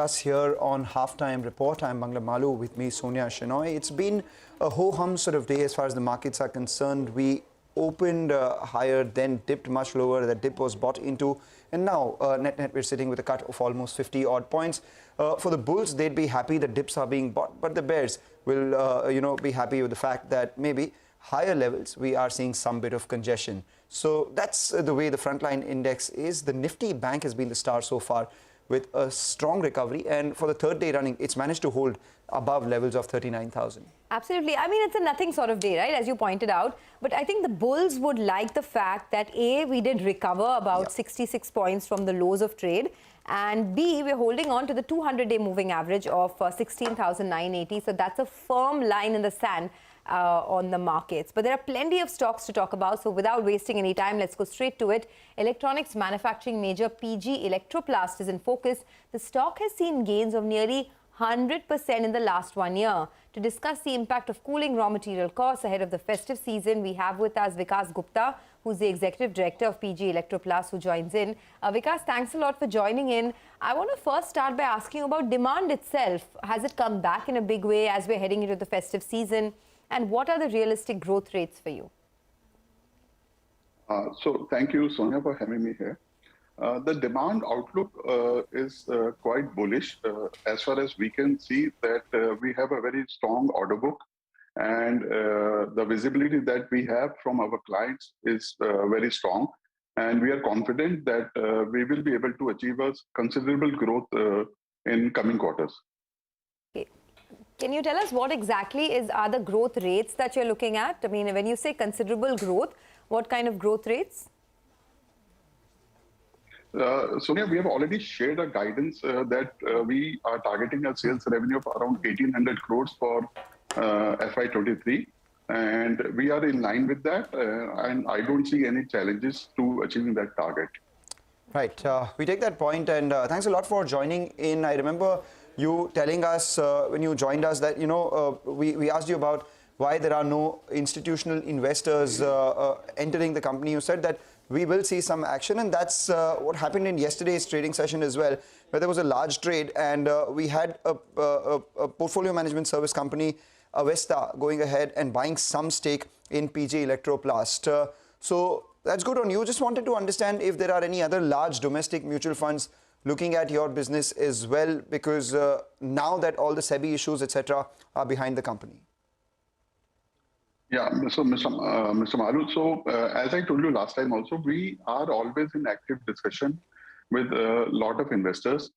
Us here on Halftime Report. I'm Mangla Malu, with me Sonia Shenoy. It's been a ho-hum sort of day as far as the markets are concerned. We opened higher, then dipped much lower. That dip was bought into, and now net we're sitting with a cut of almost 50 odd points. For the bulls, they'd be happy the dips are being bought, but the bears will be happy with the fact that maybe higher levels we are seeing some bit of congestion. So that's the way the frontline index is. The Nifty bank has been the star so far, with a strong recovery, and for the third day running, it's managed to hold above levels of 39,000. Absolutely. I mean, it's a nothing sort of day, right, as you pointed out. But I think the bulls would like the fact that A, we did recover about 66 points from the lows of trade, and B, we're holding on to the 200-day moving average of 16,980. So that's a firm line in the sand on the markets. But there are plenty of stocks to talk about, so without wasting any time, let's go straight to it. Electronics manufacturing major PG Electroplast is in focus. The stock has seen gains of nearly 100% in the last 1 year. To discuss the impact of cooling raw material costs ahead of the festive season, we have with us Vikas Gupta, who's the Executive Director of PG Electroplast, who joins in. Vikas, thanks a lot for joining in. I want to first start by asking about demand itself. Has it come back in a big way as we're heading into the festive season? And what are the realistic growth rates for you? So thank you, Sonia, for having me here. The demand outlook is quite bullish as far as we can see that we have a very strong order book, and the visibility that we have from our clients is very strong, and we are confident that we will be able to achieve a considerable growth in coming quarters. Can you tell us what exactly are the growth rates that you're looking at? I mean, when you say considerable growth, what kind of growth rates? Sonia, we have already shared a guidance that we are targeting a sales revenue of around 1,800 crores for FY23, and we are in line with that, and I don't see any challenges to achieving that target. Right, we take that point, and thanks a lot for joining in. I remember you telling us when you joined us that, we asked you about why there are no institutional investors entering the company. You said that we will see some action, and that's what happened in yesterday's trading session as well, where there was a large trade, and we had a portfolio management service company, Avesta, going ahead and buying some stake in PG Electroplast. So that's good on you. Just wanted to understand if there are any other large domestic mutual funds looking at your business as well, because now that all the SEBI issues, etc., are behind the company. Yeah, so Mr. Maru, so as I told you last time also, we are always in active discussion with a lot of investors.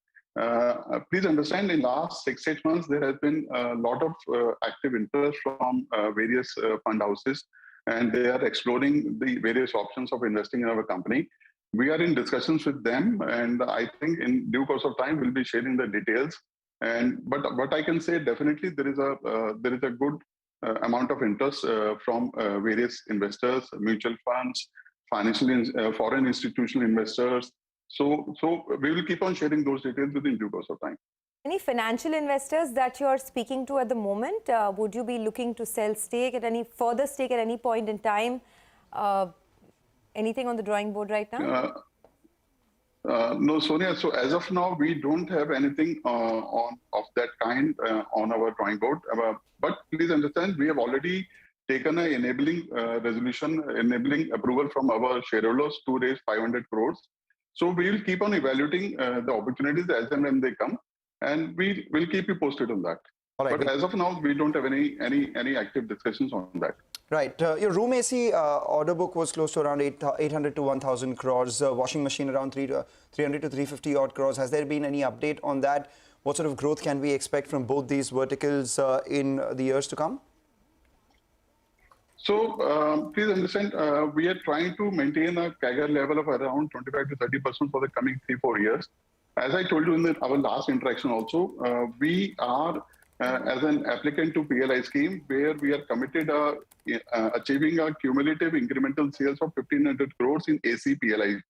Please understand, in last 6-8 months, there has been a lot of active interest from various fund houses, and they are exploring the various options of investing in our company. We are in discussions with them, and I think in due course of time, we'll be sharing the details. But what I can say, definitely there is a good amount of interest from various investors, mutual funds, foreign institutional investors. So we will keep on sharing those details within due course of time. Any financial investors that you're speaking to at the moment? Would you be looking to sell further stake at any point in time? Anything on the drawing board right now? No, Sonia. So as of now, we don't have anything of that kind on our drawing board. But please understand, we have already taken an enabling resolution, enabling approval from our shareholders to raise 500 crores. So we will keep on evaluating the opportunities as and when they come, and we will keep you posted on that. All right. But as of now, we don't have any active discussions on that. Right. Your room AC order book was close to around 800 to 1,000 crores. Washing machine around 300 to 350 odd crores. Has there been any update on that? What sort of growth can we expect from both these verticals in the years to come? So please understand, we are trying to maintain a CAGR level of around 25 to 30% for the coming 3-4 years. As I told you in our last interaction also, we are as an applicant to PLI scheme, where we are committed achieving a cumulative incremental sales of 1,500 crores in AC PLI.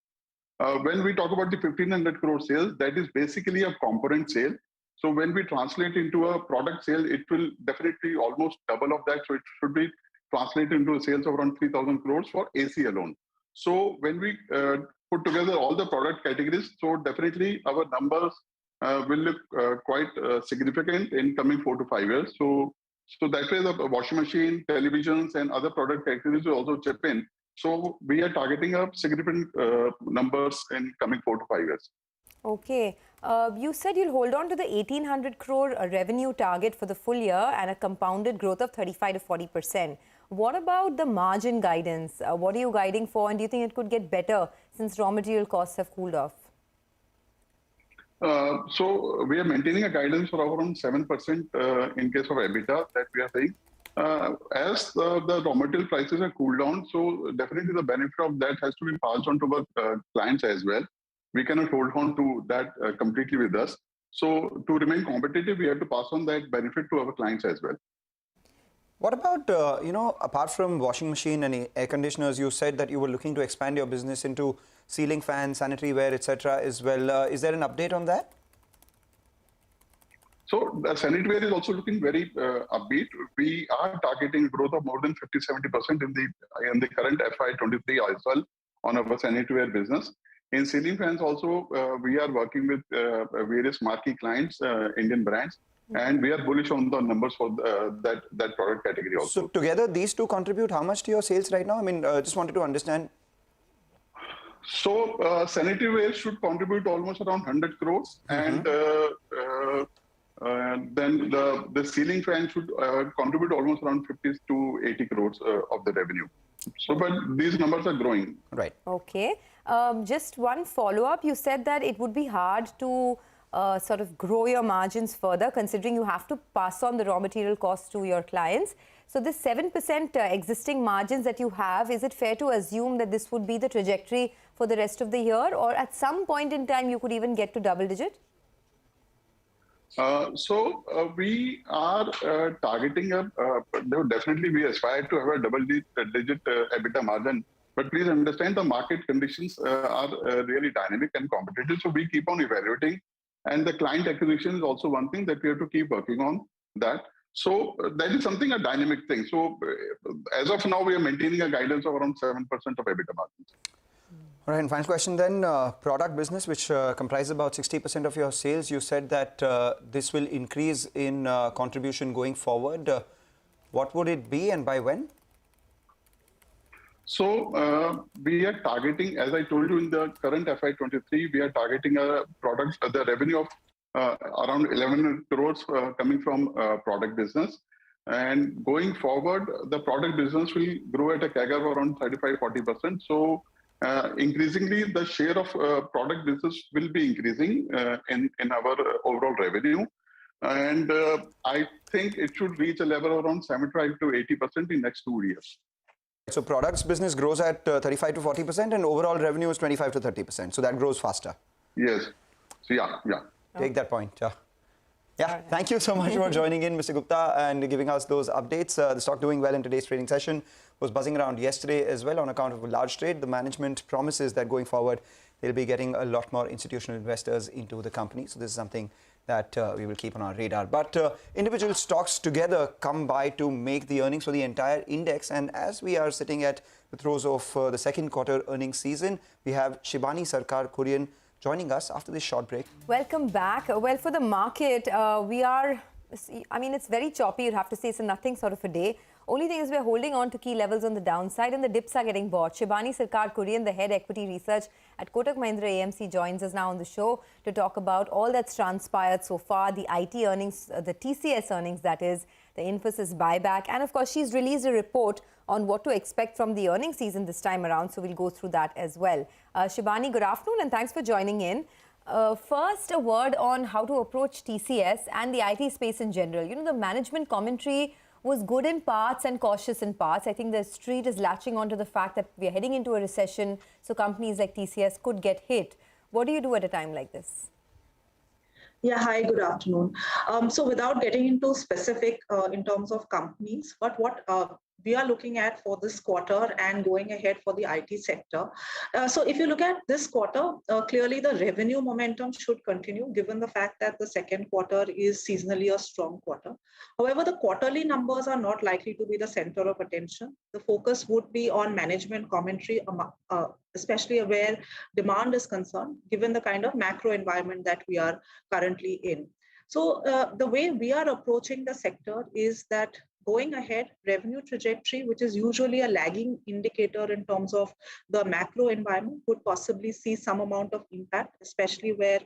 When we talk about the 1,500 crore sales, that is basically a component sale. So when we translate into a product sale, it will definitely almost double of that. So it should be translated into sales of around 3,000 crores for AC alone. So when we put together all the product categories, so definitely our numbers will look quite significant in coming 4 to 5 years. So that way the washing machine, televisions, and other product categories will also chip in. So we are targeting up significant numbers in coming 4 to 5 years. Okay. You said you'll hold on to the 1,800 crore revenue target for the full year and a compounded growth of 35 to 40%. What about the margin guidance? What are you guiding for, and do you think it could get better since raw material costs have cooled off? So we are maintaining a guidance for around 7% in case of EBITDA that we are saying. As the raw material prices are cooled down, so definitely the benefit of that has to be passed on to our clients as well. We cannot hold on to that completely with us. So to remain competitive, we have to pass on that benefit to our clients as well. What about, apart from washing machine and air conditioners, you said that you were looking to expand your business into ceiling fans, sanitary ware, etc. as well. Is there an update on that? So the sanitary ware is also looking very upbeat. We are targeting growth of more than 50-70% in the current FY23 as well on our sanitary ware business. In ceiling fans also, we are working with various marquee clients, Indian brands. And we are bullish on the numbers for that product category also. So together, these two contribute how much to your sales right now? I mean, just wanted to understand. So sanitary ware should contribute almost around 100 crores. And then the ceiling fan should contribute almost around 50 to 80 crores of the revenue. So, but these numbers are growing. Right. Okay. Just one follow-up. You said that it would be hard to sort of grow your margins further, considering you have to pass on the raw material costs to your clients. So this 7% existing margins that you have, is it fair to assume that this would be the trajectory for the rest of the year, or at some point in time you could even get to double digit? So we are targeting definitely we aspire to have a double digit EBITDA margin. But please understand the market conditions are really dynamic and competitive. So we keep on evaluating. And the client acquisition is also one thing that we have to keep working on that. So that is something, a dynamic thing. So as of now, we are maintaining a guidance of around 7% of EBITDA margins. All right, and final question then, product business, which comprises about 60% of your sales. You said that this will increase in contribution going forward. What would it be and by when? So we are targeting, as I told you, in the current FY23, we are targeting the revenue of around 11 crores coming from product business. And going forward, the product business will grow at a CAGR of around 35-40%. So increasingly, the share of product business will be increasing in our overall revenue. And I think it should reach a level around 75 to 80% in next 2 years. So products business grows at 35 to 40% and overall revenue is 25 to 30%. So that grows faster. Yes. So yeah. Take that point. Yeah, thank you so much for joining in, Mr. Gupta, and giving us those updates. The stock doing well in today's trading session, was buzzing around yesterday as well on account of a large trade. The management promises that going forward, they'll be getting a lot more institutional investors into the company. So this is something that we will keep on our radar. But individual stocks together come by to make the earnings for the entire index. And as we are sitting at the throes of the second quarter earnings season, we have Shibani Sarkar Kurian joining us after this short break. Welcome back. Well, for the market, it's very choppy. You'd have to say it's a nothing sort of a day. Only thing is we're holding on to key levels on the downside and the dips are getting bought. Shibani Sarkar Kurian, the head equity research at Kotak Mahindra AMC, joins us now on the show to talk about all that's transpired so far, the IT earnings, the TCS earnings, that is, the Infosys buyback. And of course, she's released a report on what to expect from the earnings season this time around. So we'll go through that as well. Shibani, good afternoon and thanks for joining in. First, a word on how to approach TCS and the IT space in general. You know, the management commentary was good in parts and cautious in parts. I think the street is latching onto the fact that we are heading into a recession, so companies like TCS could get hit. What do you do at a time like this? Yeah, hi, good afternoon. So without getting into specific in terms of companies, but what we are looking at for this quarter and going ahead for the IT sector. So if you look at this quarter, clearly the revenue momentum should continue given the fact that the second quarter is seasonally a strong quarter. However, the quarterly numbers are not likely to be the center of attention. The focus would be on management commentary, especially where demand is concerned, given the kind of macro environment that we are currently in. So the way we are approaching the sector is that going ahead, revenue trajectory, which is usually a lagging indicator in terms of the macro environment, would possibly see some amount of impact, especially where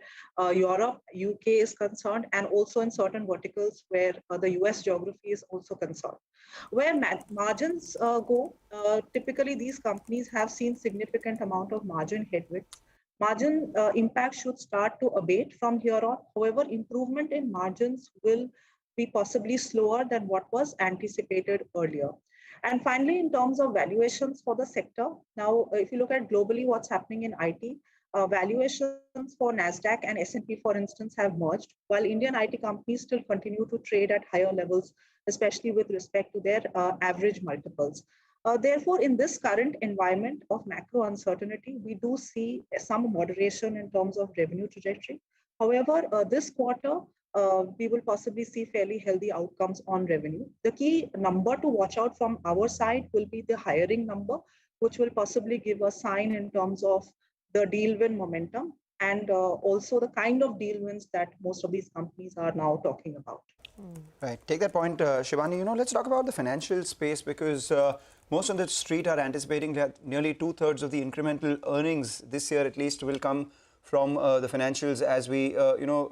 Europe, UK is concerned, and also in certain verticals where the US geography is also concerned. Where margins go, typically these companies have seen significant amount of margin headwinds. Margin impact should start to abate from here on. However, improvement in margins will be possibly slower than what was anticipated earlier. And finally, in terms of valuations for the sector, now if you look at globally what's happening in IT, valuations for NASDAQ and S&P, for instance, have merged, while Indian IT companies still continue to trade at higher levels, especially with respect to their average multiples. Therefore, in this current environment of macro uncertainty, we do see some moderation in terms of revenue trajectory. However, this quarter, we will possibly see fairly healthy outcomes on revenue. The key number to watch out from our side will be the hiring number, which will possibly give a sign in terms of the deal win momentum and also the kind of deal wins that most of these companies are now talking about. Right. Take that point, Shivani. Let's talk about the financial space because most on the street are anticipating that nearly 2/3 of the incremental earnings this year, at least, will come from the financials as we,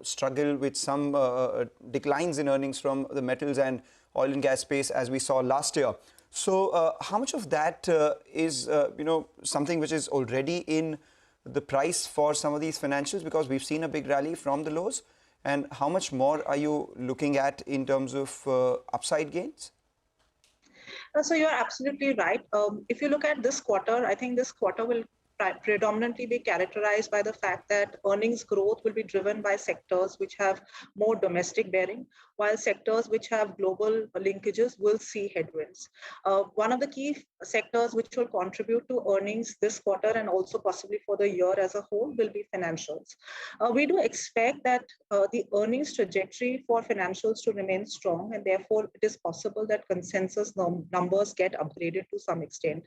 struggle with some declines in earnings from the metals and oil and gas space as we saw last year. So how much of that is, something which is already in the price for some of these financials because we've seen a big rally from the lows? And how much more are you looking at in terms of upside gains? So you're absolutely right. If you look at this quarter, I think this quarter will predominantly be characterized by the fact that earnings growth will be driven by sectors which have more domestic bearing, while sectors which have global linkages will see headwinds. One of the key sectors which will contribute to earnings this quarter and also possibly for the year as a whole will be financials. We do expect that the earnings trajectory for financials to remain strong, and therefore it is possible that consensus numbers get upgraded to some extent.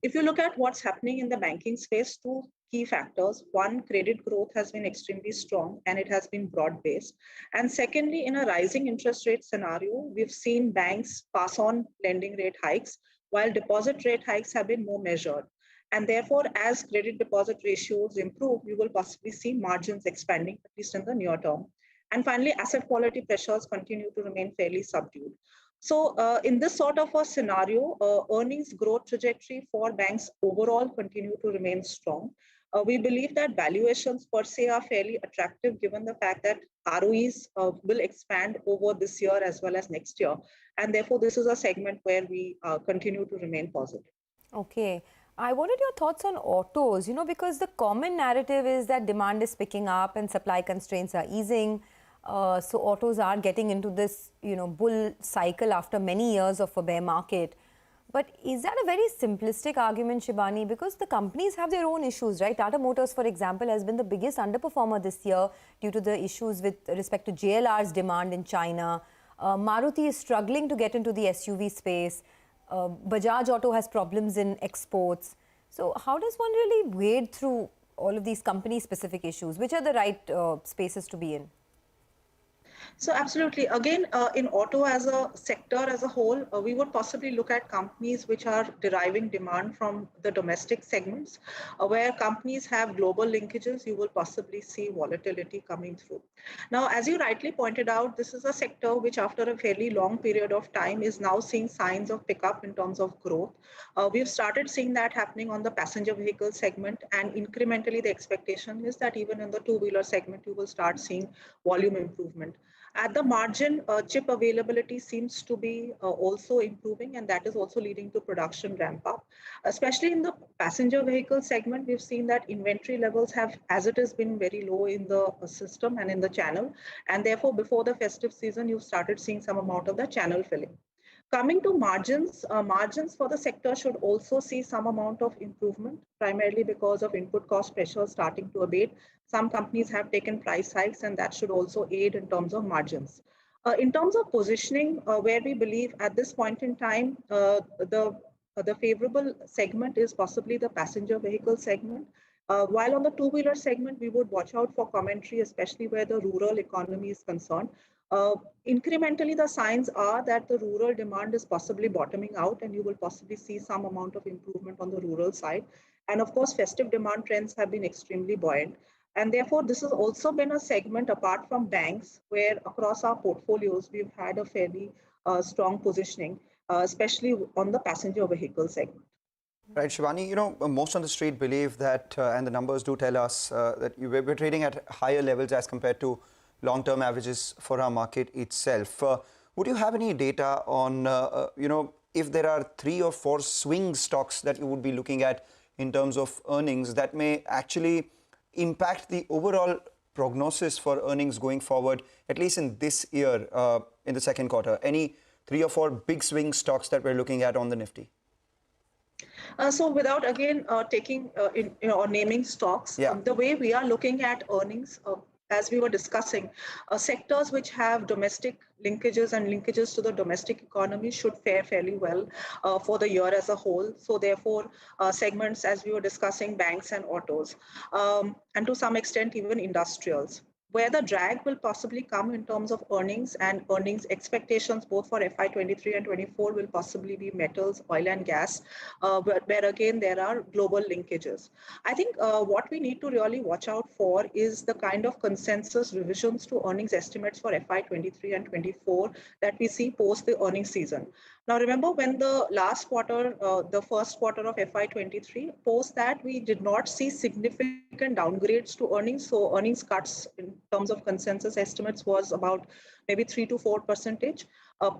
If you look at what's happening in the banking space, two key factors. One, credit growth has been extremely strong and it has been broad-based. And secondly, in a rising interest rate scenario, we've seen banks pass on lending rate hikes, while deposit rate hikes have been more measured. And therefore, as credit deposit ratios improve, we will possibly see margins expanding, at least in the near term. And finally, asset quality pressures continue to remain fairly subdued. So in this sort of a scenario, earnings growth trajectory for banks overall continue to remain strong. We believe that valuations per se are fairly attractive given the fact that ROEs will expand over this year as well as next year. And therefore, this is a segment where we continue to remain positive. Okay. I wanted your thoughts on autos, because the common narrative is that demand is picking up and supply constraints are easing. So autos are getting into this, bull cycle after many years of a bear market. But is that a very simplistic argument, Shibani? Because the companies have their own issues, right? Tata Motors, for example, has been the biggest underperformer this year due to the issues with respect to JLR's demand in China. Maruti is struggling to get into the SUV space. Bajaj Auto has problems in exports. So how does one really wade through all of these company-specific issues? Which are the right spaces to be in? So absolutely. Again, in auto as a sector as a whole, we would possibly look at companies which are deriving demand from the domestic segments. Where companies have global linkages, you will possibly see volatility coming through. Now, as you rightly pointed out, this is a sector which after a fairly long period of time is now seeing signs of pickup in terms of growth. We've started seeing that happening on the passenger vehicle segment, and incrementally the expectation is that even in the two-wheeler segment, you will start seeing volume improvement. At the margin, chip availability seems to be also improving, and that is also leading to production ramp up. Especially in the passenger vehicle segment, we've seen that inventory levels have, as it has been very low in the system and in the channel, and therefore before the festive season, you've started seeing some amount of the channel filling. Coming to margins, margins for the sector should also see some amount of improvement, primarily because of input cost pressures starting to abate. Some companies have taken price hikes, and that should also aid in terms of margins. In terms of positioning, where we believe at this point in time, the favorable segment is possibly the passenger vehicle segment. While on the two-wheeler segment, we would watch out for commentary, especially where the rural economy is concerned. Incrementally, the signs are that the rural demand is possibly bottoming out, and you will possibly see some amount of improvement on the rural side. And of course, festive demand trends have been extremely buoyant. And therefore, this has also been a segment apart from banks, where across our portfolios, we've had a fairly strong positioning, especially on the passenger vehicle segment. Right, Shivani, most on the street believe that, and the numbers do tell us that we're trading at higher levels as compared to long-term averages for our market itself. Would you have any data on, if there are 3 or 4 swing stocks that you would be looking at in terms of earnings that may actually impact the overall prognosis for earnings going forward, at least in this year, in the second quarter? Any 3 or 4 big swing stocks that we're looking at on the Nifty? So without again taking or naming stocks, the way we are looking at earnings, as we were discussing, sectors which have domestic linkages and linkages to the domestic economy should fare fairly well for the year as a whole. So therefore, segments, as we were discussing, banks and autos, and to some extent even industrials. Where the drag will possibly come in terms of earnings and earnings expectations, both for FY23 and 24, will possibly be metals, oil and gas, where again there are global linkages. I think what we need to really watch out for is the kind of consensus revisions to earnings estimates for FY23 and 24 that we see post the earnings season. Now, remember when the last quarter, the first quarter of FY23, post that we did not see significant downgrades to earnings. So earnings cuts in terms of consensus estimates was about maybe 3 to 4%.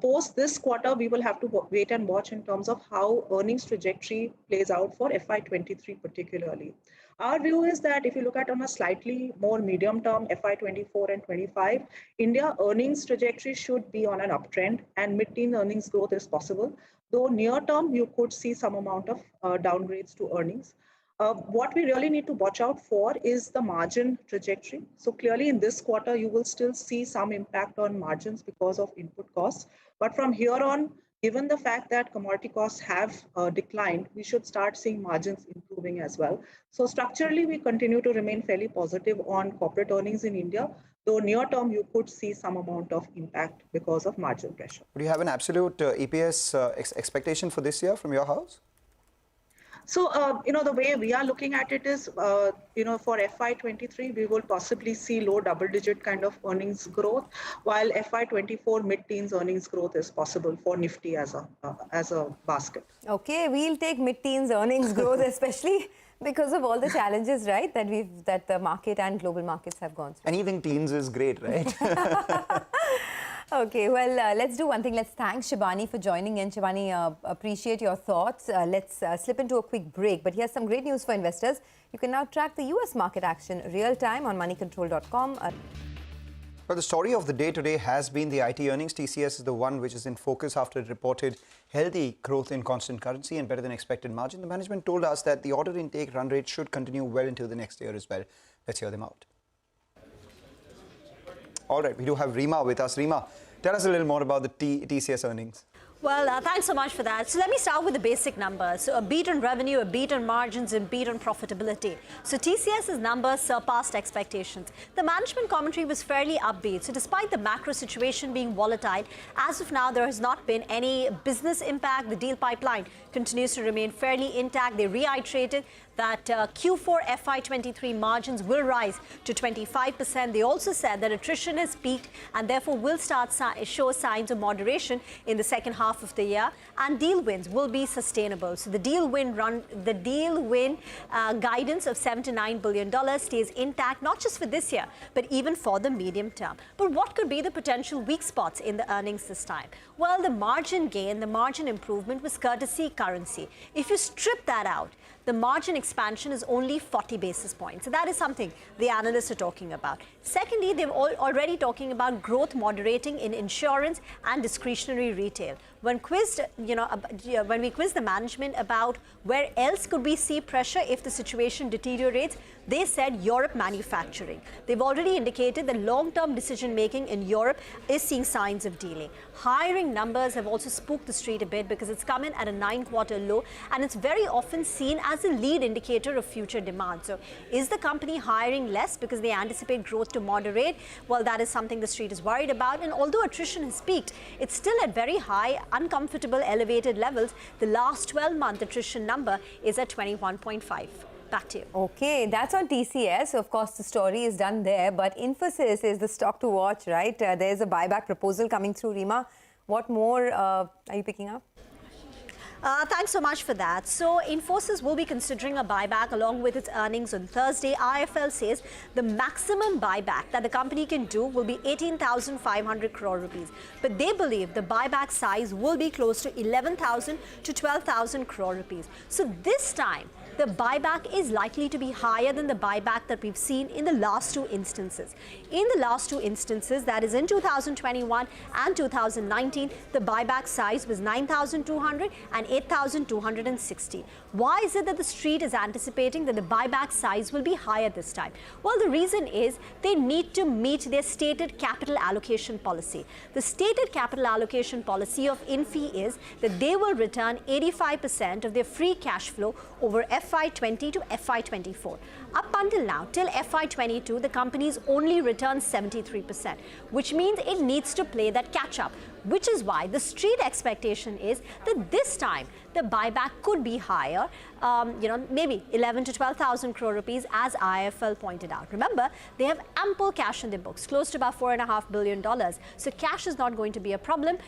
Post this quarter, we will have to wait and watch in terms of how earnings trajectory plays out for FY23 particularly. Our view is that if you look at on a slightly more medium term, FY24 and 25, India earnings trajectory should be on an uptrend and mid-teen earnings growth is possible. Though near term, you could see some amount of downgrades to earnings. What we really need to watch out for is the margin trajectory. So clearly in this quarter, you will still see some impact on margins because of input costs. But from here on, given the fact that commodity costs have declined, we should start seeing margins improving as well. So structurally, we continue to remain fairly positive on corporate earnings in India, though near term, you could see some amount of impact because of margin pressure. Do you have an absolute EPS expectation for this year from your house? So, the way we are looking at it is, for FY23, we will possibly see low double-digit kind of earnings growth, while FY24 mid-teens earnings growth is possible for Nifty as a basket. Okay, we'll take mid-teens earnings growth, especially because of all the challenges, right, that the market and global markets have gone through. Anything teens is great, right? Okay, well, let's do one thing. Let's thank Shivani for joining in. Shivani, appreciate your thoughts. Let's slip into a quick break. But here's some great news for investors. You can now track the US market action real time on moneycontrol.com. Well, the story of the day today has been the IT earnings. TCS is the one which is in focus after it reported healthy growth in constant currency and better than expected margin. The management told us that the order intake run rate should continue well into the next year as well. Let's hear them out. All right, we do have Rima with us. Rima, tell us a little more about the TCS earnings. Well, thanks so much for that. So let me start with the basic numbers. So a beat on revenue, a beat on margins, and beat on profitability. So TCS's numbers surpassed expectations. The management commentary was fairly upbeat. So despite the macro situation being volatile, as of now, there has not been any business impact. The deal pipeline continues to remain fairly intact. They reiterated that Q4 FY23 margins will rise to 25%. They also said that attrition has peaked and therefore will start show signs of moderation in the second half of the year, and deal wins will be sustainable. So the deal win guidance of $7 to $9 billion stays intact, not just for this year, but even for the medium term. But what could be the potential weak spots in the earnings this time? Well, the margin gain, the margin improvement was courtesy currency. If you strip that out, the margin expansion is only 40 basis points. So that is something the analysts are talking about. Secondly, they're already talking about growth moderating in insurance and discretionary retail. When quizzed, when we quizzed the management about where else could we see pressure if the situation deteriorates, they said Europe manufacturing. They've already indicated that long-term decision-making in Europe is seeing signs of delay. Hiring numbers have also spooked the street a bit because it's come in at a 9-quarter low, and it's very often seen as a lead indicator of future demand. So is the company hiring less because they anticipate growth to moderate? Well, that is something the street is worried about. And although attrition has peaked, it's still at very high, uncomfortable, elevated levels. The last 12-month attrition number is at 21.5. Back to you. Okay, that's on TCS. Of course, the story is done there, but Infosys is the stock to watch, right? There's a buyback proposal coming through. Rima, what more are you picking up? Thanks so much for that. So Infosys will be considering a buyback along with its earnings on Thursday. IFL says the maximum buyback that the company can do will be 18,500 crore rupees. But they believe the buyback size will be close to 11,000 to 12,000 crore rupees. So this time, the buyback is likely to be higher than the buyback that we've seen in the last two instances. In the last two instances, that is in 2021 and 2019, the buyback size was 9,200 and 8,260. Why is it that the street is anticipating that the buyback size will be higher this time? Well, the reason is they need to meet their stated capital allocation policy. The stated capital allocation policy of Infi is that they will return 85% of their free cash flow over FY20 to FY24. Up until now, till FY22, the company's only returned 73%, which means it needs to play that catch-up, which is why the street expectation is that this time the buyback could be higher, maybe 11 to 12,000 crore rupees, as IFL pointed out. Remember, they have ample cash in their books, close to about $4.5 billion. So cash is not going to be a problem.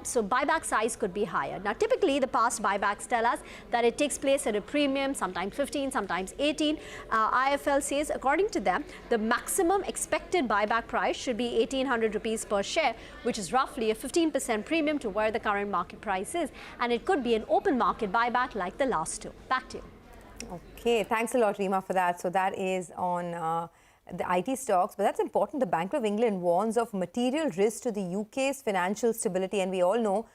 So buyback size could be higher. Now, typically, the past buybacks tell us that it takes place at a premium, sometimes 15, sometimes 18. IFL says, according to them, the maximum expected buyback price should be 1,800 rupees per share, which is roughly a 15% premium to where the current market price is. And it could be an open market buyback like the last two. Back to you. Okay, thanks a lot, Rima, for that. So that is on the IT stocks, but that's important. The Bank of England warns of material risk to the UK's financial stability, and we all know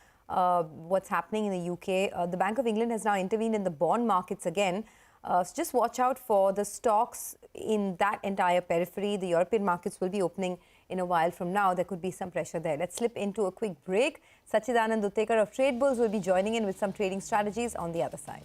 what's happening in the UK. The Bank of England has now intervened in the bond markets again. So just watch out for the stocks in that entire periphery. The European markets will be opening in a while from now. There could be some pressure there. Let's slip into a quick break. Sachidanand Uttekar of Trade Bulls will be joining in with some trading strategies on the other side.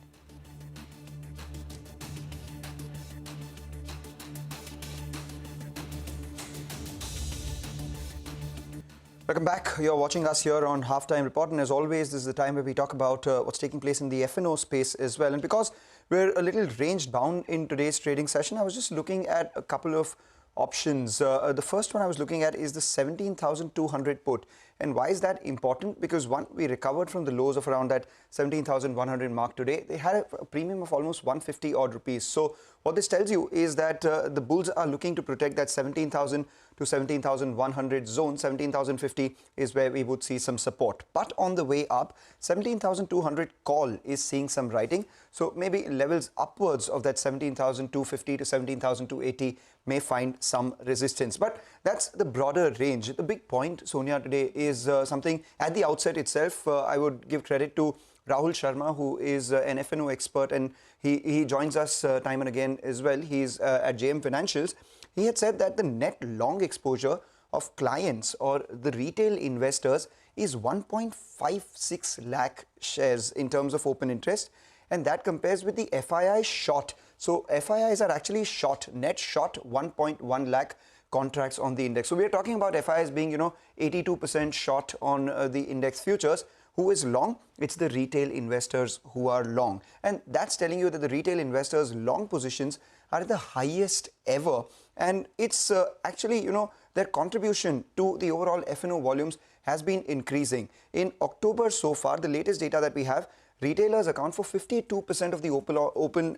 Welcome back. You're watching us here on Halftime Report, and as always, this is the time where we talk about what's taking place in the F&O space as well. And because we're a little range bound in today's trading session, I was just looking at a couple of options. The first one I was looking at is the 17,200 put. And why is that important? Because one, we recovered from the lows of around that 17,100 mark today. They had a premium of almost 150 odd rupees. So what this tells you is that the bulls are looking to protect that 17,000 to 17,100 zone. 17,050 is where we would see some support. But on the way up, 17,200 call is seeing some writing. So maybe levels upwards of that 17,250 to 17,280 may find some resistance. But that's the broader range. The big point, Sonia, today is something at the outset itself. I would give credit to Rahul Sharma, who is an F&O expert, and he joins us time and again as well. He's at JM Financials. He had said that the net long exposure of clients or the retail investors is 1.56 lakh shares in terms of open interest, and that compares with the FII short. So FIIs are actually short, net short 1.1 lakh contracts on the index. So we are talking about FIIs being, 82% short on the index futures. Who is long? It's the retail investors who are long. And that's telling you that the retail investors' long positions are the highest ever. And it's actually, their contribution to the overall F&O volumes has been increasing. In October so far, the latest data that we have, retailers account for 52% of the open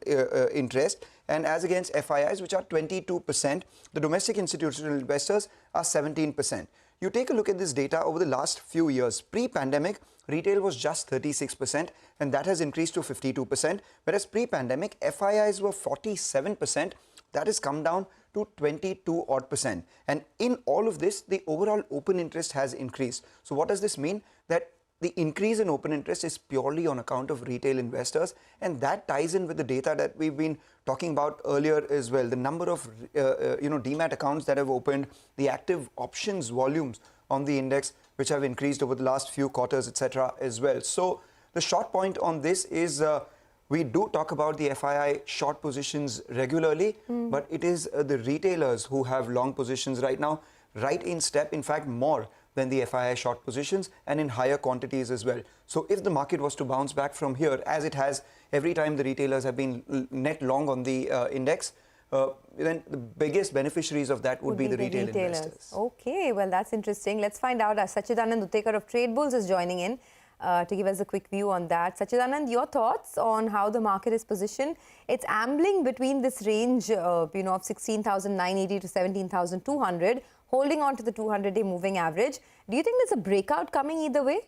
interest, and as against FIIs, which are 22%, the domestic institutional investors are 17%. You take a look at this data over the last few years. Pre-pandemic, retail was just 36%, and that has increased to 52%, whereas pre-pandemic, FIIs were 47%. That has come down to 22%. And in all of this, the overall open interest has increased. So what does this mean? That the increase in open interest is purely on account of retail investors, and that ties in with the data that we've been talking about earlier as well. The number of demat accounts that have opened, the active options volumes on the index, which have increased over the last few quarters, etc. as well. So the short point on this is we do talk about the FII short positions regularly, but it is the retailers who have long positions right now, right in step, in fact, more than the FII short positions and in higher quantities as well. So if the market was to bounce back from here, as it has every time the retailers have been net long on the index, then the biggest beneficiaries of that would be the retail investors. Okay, well, that's interesting. Let's find out. Sachidanand Uttekar of Trade Bulls is joining in to give us a quick view on that. Sachidanand, your thoughts on how the market is positioned? It's ambling between this range, of 16,980 to 17,200, holding on to the 200-day moving average. Do you think there's a breakout coming either way?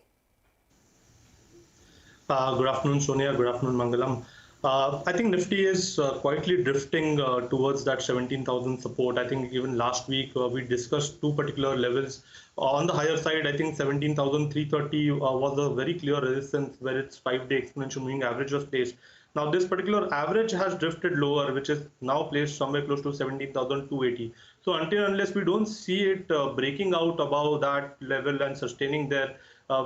Good afternoon, Sonia. Good afternoon, Mangalam. I think Nifty is quietly drifting towards that 17,000 support. I think even last week we discussed two particular levels. On the higher side, I think 17,330 was a very clear resistance where its 5-day exponential moving average was placed. Now, this particular average has drifted lower, which is now placed somewhere close to 17,280. So until unless we don't see it breaking out above that level and sustaining there,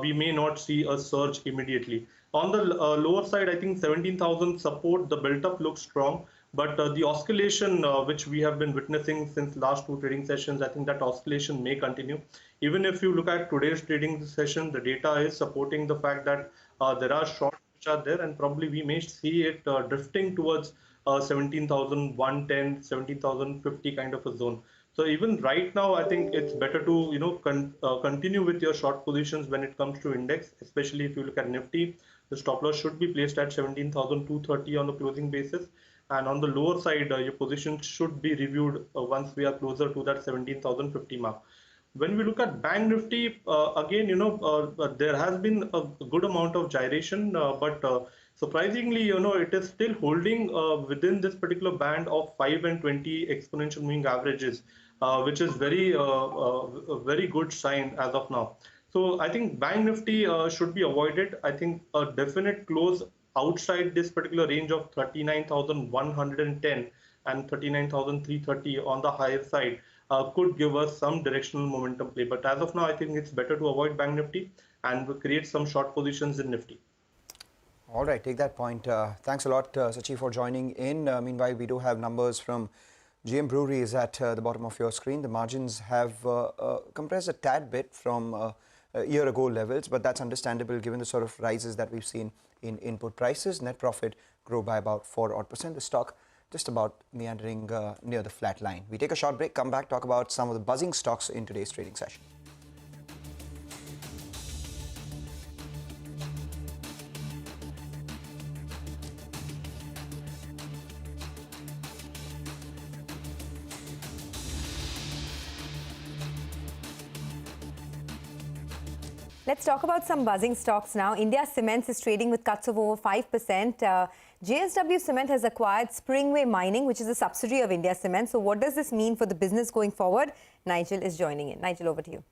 we may not see a surge immediately. On the lower side, I think 17,000 support, the build-up looks strong, but the oscillation which we have been witnessing since last two trading sessions, I think that oscillation may continue. Even if you look at today's trading session, the data is supporting the fact that there are shorts which are there, and probably we may see it drifting towards 17,110, 17,050 kind of a zone. So even right now, I think it's better to continue with your short positions when it comes to index, especially if you look at Nifty. The stop loss should be placed at 17,230 on the closing basis, and on the lower side, your position should be reviewed once we are closer to that 17,050 mark. When we look at Bank Nifty, again, there has been a good amount of gyration, but surprisingly, it is still holding within this particular band of 5 and 20 exponential moving averages, which is a very good sign as of now. So I think Bank Nifty should be avoided. I think a definite close outside this particular range of 39,110 and 39,330 on the higher side could give us some directional momentum play. But as of now, I think it's better to avoid Bank Nifty and create some short positions in Nifty. All right, take that point. Thanks a lot, Sachi, for joining in. Meanwhile, we do have numbers from GM Breweries at the bottom of your screen. The margins have compressed a tad bit from year-ago levels, but that's understandable given the sort of rises that we've seen in input prices. Net profit grew by about 4%. The stock just about meandering near the flat line. We take a short break, come back, talk about some of the buzzing stocks in today's trading session. Let's talk about some buzzing stocks now. India Cements is trading with cuts of over 5%. JSW Cement has acquired Springway Mining, which is a subsidiary of India Cement. So what does this mean for the business going forward? Nigel is joining in. Nigel, over to you.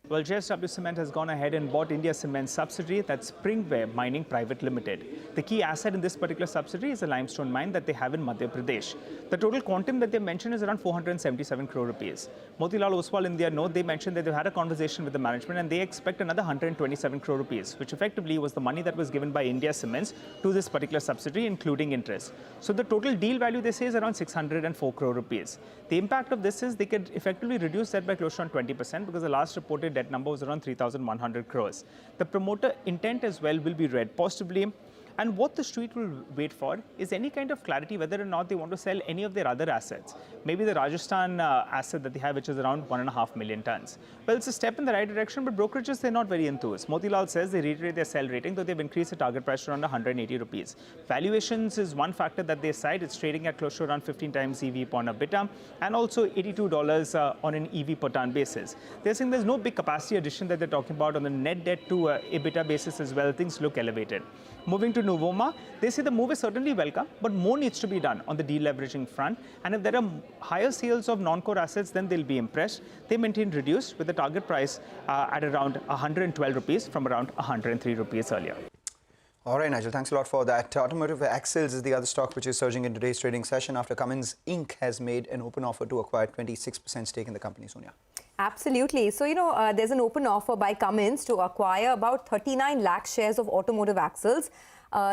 Well, JSW Cement has gone ahead and bought India Cement's subsidiary, that's Springway Mining Private Limited. The key asset in this particular subsidiary is a limestone mine that they have in Madhya Pradesh. The total quantum that they mentioned is around 477 crore rupees. Motilal Oswal in their note, they mentioned that they've had a conversation with the management and they expect another 127 crore rupees, which effectively was the money that was given by India Cements to this particular subsidiary, including interest. So the total deal value, they say, is around 604 crore rupees. The impact of this is they could effectively reduce that by close to 20% because the last reported debt number was around 3,100 crores. The promoter intent as well will be read. Possibly, And what the street will wait for is any kind of clarity whether or not they want to sell any of their other assets. Maybe the Rajasthan asset that they have, which is around 1.5 million tons. Well, it's a step in the right direction, but brokerages, they're not very enthused. Motilal says they reiterate their sell rating, though they've increased the target price to around 180 rupees. Valuations is one factor that they cite. It's trading at close to around 15 times EV upon EBITDA, and also $82 on an EV per ton basis. They're saying there's no big capacity addition that they're talking about on the net debt to EBITDA basis as well. Things look elevated. Moving to Novoma, they say the move is certainly welcome, but more needs to be done on the deleveraging front. And if there are higher sales of non-core assets, then they'll be impressed. They maintain reduced with the target price at around 112 rupees from around 103 rupees earlier. All right, Nigel, thanks a lot for that. Automotive Axles is the other stock which is surging in today's trading session after Cummins Inc. has made an open offer to acquire 26% stake in the company. Sonia. Absolutely. So, there's an open offer by Cummins to acquire about 39 lakh shares of Automotive Axles.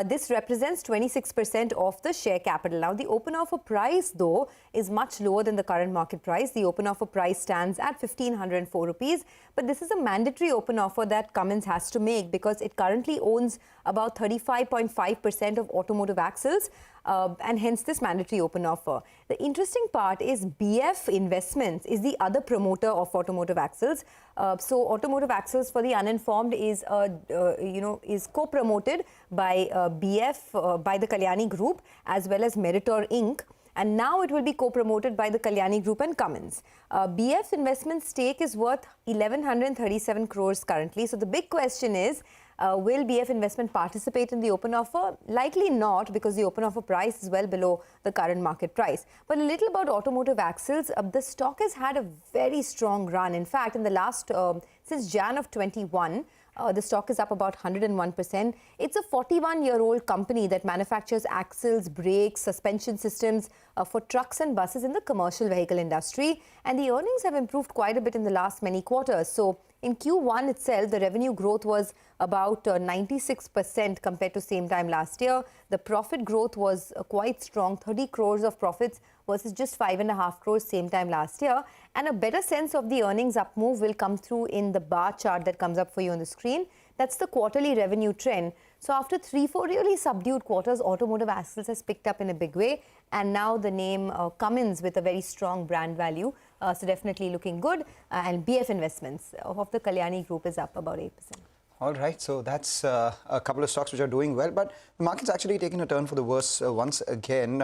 This represents 26% of the share capital. Now, the open offer price, though, is much lower than the current market price. The open offer price stands at 1,504 rupees. But this is a mandatory open offer that Cummins has to make because it currently owns about 35.5% of Automotive Axles. And hence this mandatory open offer. The interesting part is BF Investments is the other promoter of Automotive Axles. So Automotive Axles, for the uninformed, is co-promoted by BF, by the Kalyani Group, as well as Meritor Inc. And now it will be co-promoted by the Kalyani Group and Cummins. BF Investments stake is worth 1,137 crores currently. So the big question is, will BF Investment participate in the open offer? Likely not, because the open offer price is well below the current market price. But a little about Automotive Axles. The stock has had a very strong run. In fact, in the last, since Jan of 21, the stock is up about 101%. It's a 41-year-old company that manufactures axles, brakes, suspension systems for trucks and buses in the commercial vehicle industry. And the earnings have improved quite a bit in the last many quarters. So in Q1 itself, the revenue growth was about 96% compared to same time last year. The profit growth was quite strong, 30 crores of profits versus just 5.5 crores same time last year. And a better sense of the earnings up move will come through in the bar chart that comes up for you on the screen. That's the quarterly revenue trend. So after 3-4 really subdued quarters, Automotive Axles has picked up in a big way. And now the name Cummins with a very strong brand value. So definitely looking good. And BF Investments of the Kalyani Group is up about 8%. All right, so that's a couple of stocks which are doing well, but the market's actually taken a turn for the worse once again.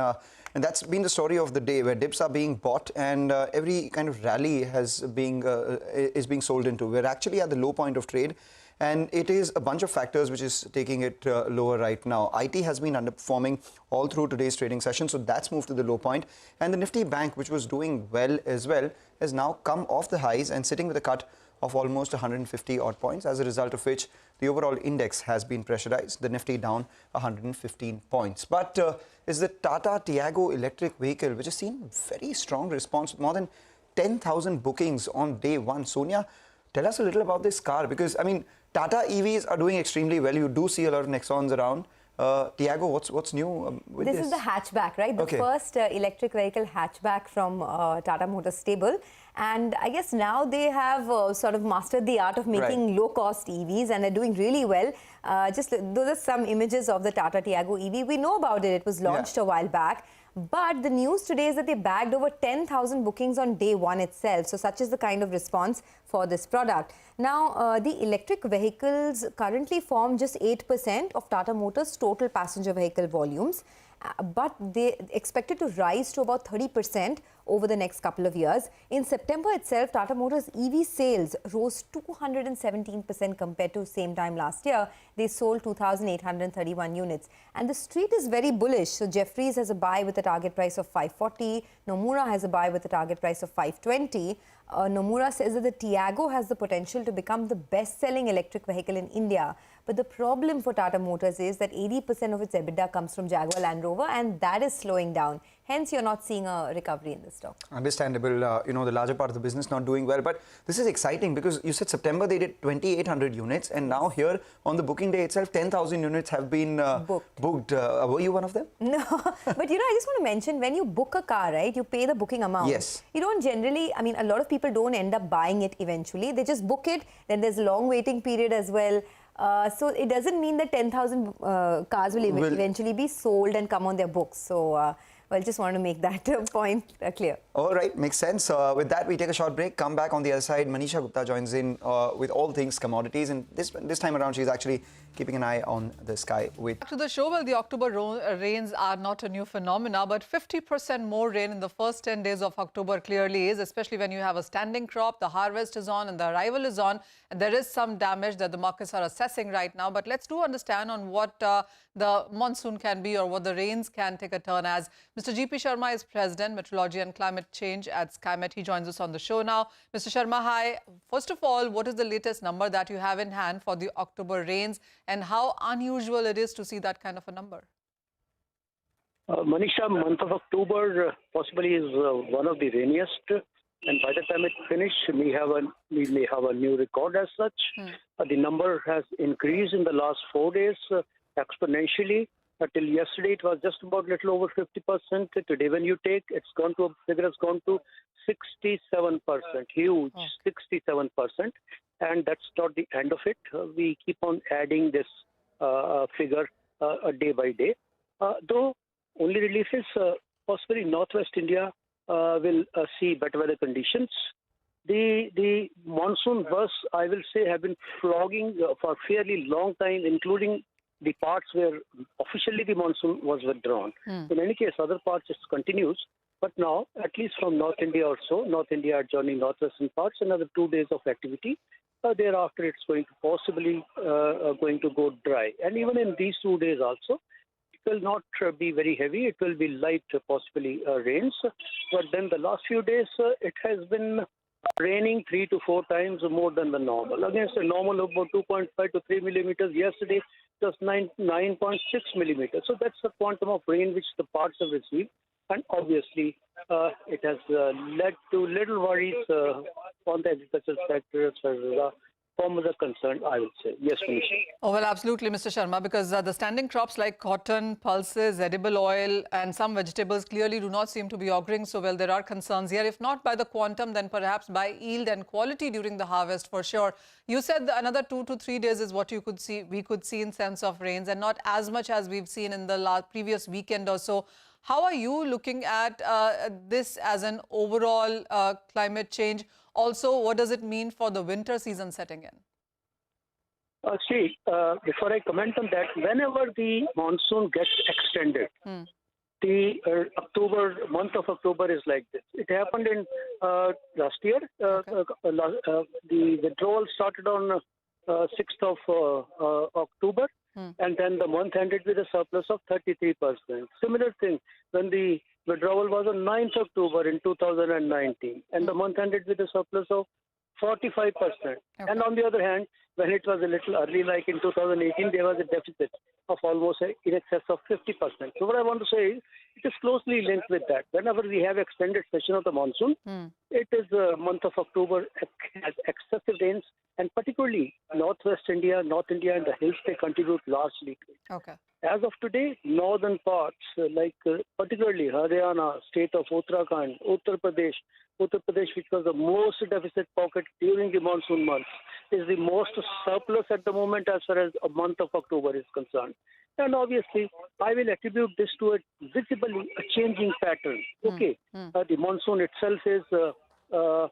And that's been the story of the day, where dips are being bought and every kind of rally is being sold into. We're actually at the low point of trade. And it is a bunch of factors which is taking it lower right now. IT has been underperforming all through today's trading session, so that's moved to the low point. And the Nifty Bank, which was doing well as well, has now come off the highs and sitting with a cut of almost 150 odd points, as a result of which the overall index has been pressurized. The Nifty down 115 points. But is the Tata Tiago electric vehicle, which has seen very strong response, more than 10,000 bookings on day one. Sonia, tell us a little about this car, because I mean, Tata EVs are doing extremely well. You do see a lot of Nexons around. Tiago, what's new with this? This is the hatchback, right? The first electric vehicle hatchback from Tata Motors stable. And I guess now they have sort of mastered the art of making low-cost EVs, and they're doing really well. Just those are some images of the Tata Tiago EV. We know about it. It was launched a while back. But the news today is that they bagged over 10,000 bookings on day one itself. So such is the kind of response for this product. Now, the electric vehicles currently form just 8% of Tata Motors' total passenger vehicle volumes. But they expected to rise to about 30% over the next couple of years. In September itself, Tata Motors EV sales rose 217% compared to same time last year. They sold 2,831 units. And the street is very bullish. So Jefferies has a buy with a target price of 540. Nomura has a buy with a target price of 520. Nomura says that the Tiago has the potential to become the best-selling electric vehicle in India. But the problem for Tata Motors is that 80% of its EBITDA comes from Jaguar Land Rover, and that is slowing down. Hence, you're not seeing a recovery in the stock. Understandable, the larger part of the business not doing well. But this is exciting because you said September they did 2,800 units, and now here on the booking day itself, 10,000 units have been booked. Were you one of them? No, but I just want to mention, when you book a car, right, you pay the booking amount. Yes. You don't generally, I mean, a lot of people don't end up buying it eventually. They just book it, then there's a long waiting period as well. So it doesn't mean that 10,000 cars will eventually be sold and come on their books. So well, just want to make that point clear. All right, makes sense. With that, we take a short break, come back on the other side. Manisha Gupta joins in with all things commodities, and this time around she's actually keeping an eye on the sky. Back to the show, well, the October rains are not a new phenomena, but 50% more rain in the first 10 days of October clearly is, especially when you have a standing crop, the harvest is on and the arrival is on, and there is some damage that the markets are assessing right now. But let's do understand on what the monsoon can be or what the rains can take a turn as. Mr. G.P. Sharma is President, Meteorology and Climate Change at SkyMet. He joins us on the show now. Mr. Sharma, hi. First of all, what is the latest number that you have in hand for the October rains and how unusual it is to see that kind of a number? Manisha, month of October possibly is one of the rainiest. And by the time it finishes, we may have a new record as such. The number has increased in the last 4 days exponentially. Till yesterday, it was just about little over 50%. Today, when you take, figure has gone to 67%, huge, 67%. And that's not the end of it. We keep on adding this figure day by day. Though only relief is possibly Northwest India will see better weather conditions. The monsoon bursts, I will say, have been flogging for a fairly long time, including the parts where officially the monsoon was withdrawn. In any case, other parts it continues. But now, at least from North India also, North India adjoining northwestern parts, another 2 days of activity. Thereafter, it's going to possibly going to go dry. And even in these 2 days also, it will not be very heavy. It will be light, possibly rains. But then the last few days, it has been raining 3 to 4 times more than the normal. Against a normal of about 2.5 to 3 millimeters, yesterday it was 9.6 millimeters. So that's the quantum of rain which the parts have received. And obviously, it has led to little worries on the agricultural sector as far as farmers are concerned, I would say. Yes, Manisha. Oh, well, absolutely, Mr. Sharma, because the standing crops like cotton, pulses, edible oil, and some vegetables clearly do not seem to be auguring so well. There are concerns here, if not by the quantum, then perhaps by yield and quality during the harvest for sure. You said another 2 to 3 days is what we could see in sense of rains, and not as much as we've seen in the previous weekend or so. How are you looking at this as an overall climate change? Also, what does it mean for the winter season setting in? Before I comment on that, whenever the monsoon gets extended, the month of October is like this. It happened in last year. The withdrawal started on 6th of October. And then the month ended with a surplus of 33%. Similar thing when the withdrawal was on 9th October in 2019, and the month ended with a surplus of 45%. And on the other hand, when it was a little early, like in 2018, there was a deficit of almost in excess of 50%. So what I want to say is, it is closely linked with that. Whenever we have extended session of the monsoon, it is the month of October has excessive rains, and particularly Northwest India, North India and the hills, they contribute largely to it. As of today, northern parts, like particularly Haryana, state of Uttarakhand, Uttar Pradesh, which was the most deficit pocket during the monsoon months, is the most surplus at the moment as far as a month of October is concerned. And obviously, I will attribute this to a visibly changing pattern. The monsoon itself is, though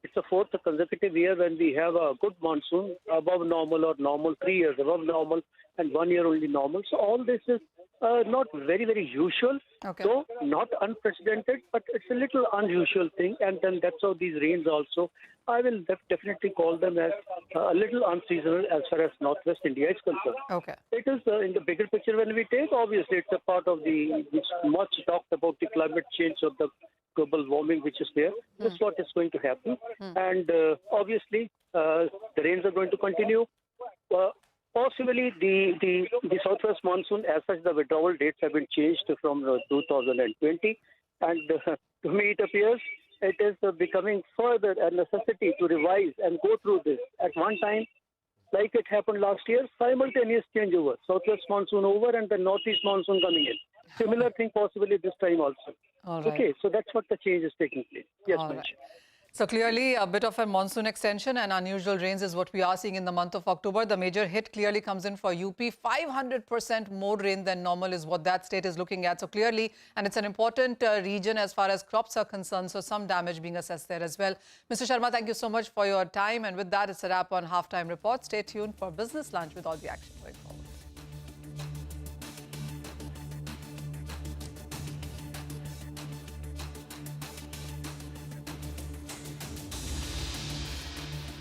it's a fourth consecutive year when we have a good monsoon above normal or normal, 3 years above normal and 1 year only normal. So all this is not very, very usual, though not unprecedented, but it's a little unusual thing. And then that's how these rains also, I will definitely call them as a little unseasonal as far as Northwest India is concerned. It is in the bigger picture when we take, obviously it's a part of this much talked about the climate change of the global warming which is there. This is what is going to happen. And obviously the rains are going to continue. Possibly the southwest monsoon, as such, the withdrawal dates have been changed from 2020. And to me, it appears it is becoming further a necessity to revise and go through this. At one time, like it happened last year, simultaneous changeover. Southwest monsoon over and the northeast monsoon coming in. Similar thing possibly this time also. So that's what the change is taking place. Yes, So clearly a bit of a monsoon extension and unusual rains is what we are seeing in the month of October. The major hit clearly comes in for UP. 500% more rain than normal is what that state is looking at. So clearly, and it's an important region as far as crops are concerned. So some damage being assessed there as well. Mr. Sharma, thank you so much for your time. And with that, it's a wrap on Halftime Report. Stay tuned for Business Lunch with all the action going forward.